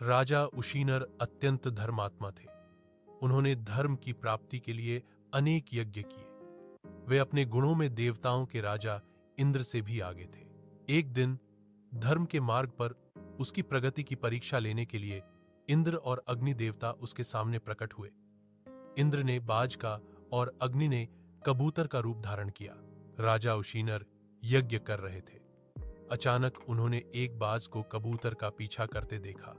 राजा उशीनर अत्यंत धर्मात्मा थे। उन्होंने धर्म की प्राप्ति के लिए अनेक यज्ञ किए। वे अपने गुणों में देवताओं के राजा इंद्र से भी आगे थे। एक दिन धर्म के मार्ग पर उसकी प्रगति की परीक्षा लेने के लिए इंद्र और अग्नि देवता उसके सामने प्रकट हुए। इंद्र ने बाज का और अग्नि ने कबूतर का रूप धारण किया। राजा उशीनर यज्ञ कर रहे थे। अचानक उन्होंने एक बाज को कबूतर का पीछा करते देखा।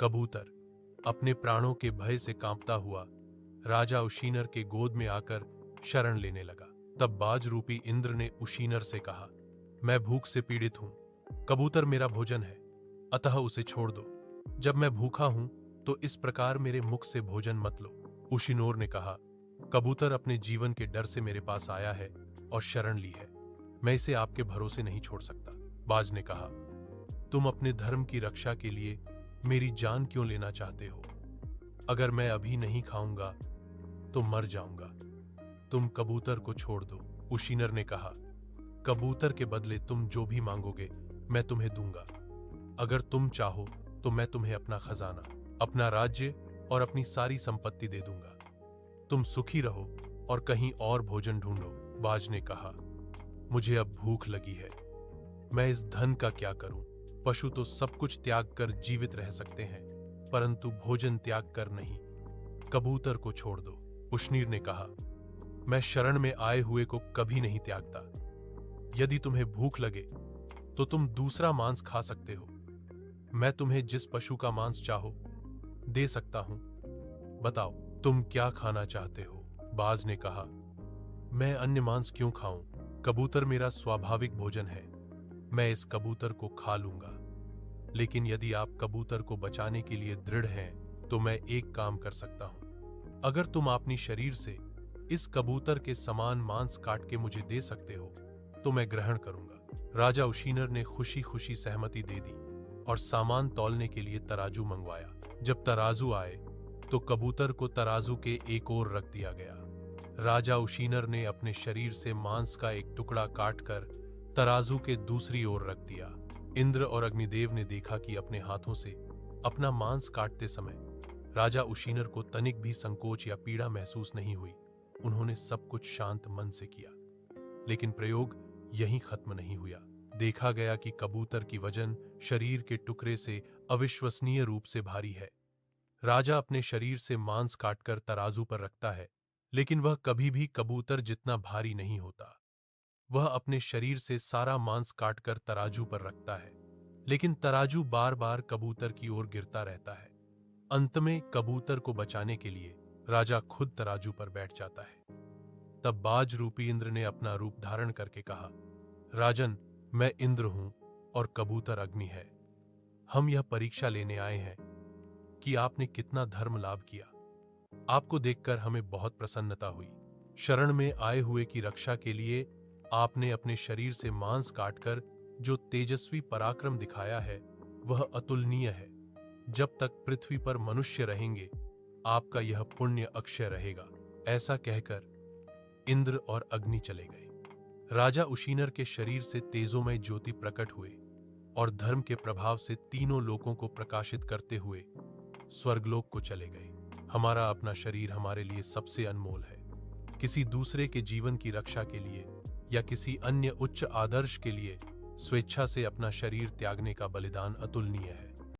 कबूतर अपने प्राणों के भय से कांपता हुआ राजा उशीनर के गोद में आकर शरण लेने लगा। तब बाज रूपी इंद्र ने उशीनर से कहा, मैं भूख से पीड़ित हूं, कबूतर मेरा भोजन है, अतः उसे छोड़ दो। जब मैं भूखा हूं तो इस प्रकार मेरे मुख से भोजन मत लो। उशीनोर ने कहा, कबूतर अपने जीवन के डर से मेरे पास आया है और शरण ली है, मैं इसे आपके भरोसे नहीं छोड़ सकता। बाज ने कहा, तुम अपने धर्म की रक्षा के लिए मेरी जान क्यों लेना चाहते हो? अगर मैं अभी नहीं खाऊंगा तो मर जाऊंगा। तुम कबूतर को छोड़ दो। उशीनर ने कहा, कबूतर के बदले तुम जो भी मांगोगे मैं तुम्हें दूंगा। अगर तुम चाहो तो मैं तुम्हें अपना खजाना, अपना राज्य और अपनी सारी संपत्ति दे दूंगा। तुम सुखी रहो और कहीं और भोजन ढूंढो। बाज ने कहा, मुझे अब भूख लगी है, मैं इस धन का क्या करूं? पशु तो सब कुछ त्याग कर जीवित रह सकते हैं, परंतु भोजन त्याग कर नहीं। कबूतर को छोड़ दो। उशीनर ने कहा, मैं शरण में आए हुए को कभी नहीं त्यागता। यदि तुम्हें भूख लगे तो तुम दूसरा मांस खा सकते हो। मैं तुम्हें जिस पशु का मांस चाहो दे सकता हूं। बताओ तुम क्या खाना चाहते हो? बाज ने कहा, मैं अन्य मांस क्यों खाऊं? कबूतर मेरा स्वाभाविक भोजन है, मैं इस कबूतर को खा लूंगा। लेकिन यदि आप कबूतर को बचाने के लिए दृढ़ हैं तो मैं एक काम कर सकता हूं। अगर तुम अपनी शरीर से इस कबूतर के समान मांस काट के मुझे दे सकते हो तो मैं ग्रहण करूंगा। राजा उशीनर ने खुशी खुशी सहमति दे दी और सामान तौलने के लिए तराजू मंगवाया। जब तराजू आए तो कबूतर को तराजू के एक ओर रख दिया गया। राजा उशीनर ने अपने शरीर से मांस का एक टुकड़ा काटकर तराजू के दूसरी ओर रख दिया। इंद्र और अग्निदेव ने देखा कि अपने हाथों से अपना मांस काटते समय राजा उशीनर को तनिक भी संकोच या पीड़ा महसूस नहीं हुई। उन्होंने सब कुछ शांत मन से किया। लेकिन प्रयोग यहीं खत्म नहीं हुआ। देखा गया कि कबूतर की वजन शरीर के टुकड़े से अविश्वसनीय रूप से भारी है। राजा अपने शरीर से मांस काटकर तराजू पर रखता है, लेकिन वह कभी भी कबूतर जितना भारी नहीं होता। वह अपने शरीर से सारा मांस काटकर तराजू पर रखता है, लेकिन तराजू बार बार कबूतर की ओर गिरता रहता है। अंत में कबूतर को बचाने के लिए राजा खुद तराजू पर बैठ जाता है। तब बाज रूपी इंद्र ने अपना रूप धारण करके कहा, राजन, मैं इंद्र हूं और कबूतर अग्नि है। हम यह परीक्षा लेने आए हैं कि आपने कितना धर्म लाभ किया। आपको देखकर हमें बहुत प्रसन्नता हुई। शरण में आए हुए की रक्षा के लिए आपने अपने शरीर से मांस काटकर जो तेजस्वी पराक्रम दिखाया है वह अतुलनीय है। जब तक पृथ्वी पर मनुष्य रहेंगे आपका यह पुण्य अक्षय रहेगा। ऐसा कहकर इंद्र और अग्नि चले गए। राजा उशीनर के शरीर से तेजोमय ज्योति प्रकट हुए और धर्म के प्रभाव से तीनों लोकों को प्रकाशित करते हुए स्वर्गलोक को चले गए। हमारा अपना शरीर हमारे लिए सबसे अनमोल है। किसी दूसरे के जीवन की रक्षा के लिए या किसी अन्य उच्च आदर्श के लिए स्वेच्छा से अपना शरीर त्यागने का बलिदान अतुलनीय है।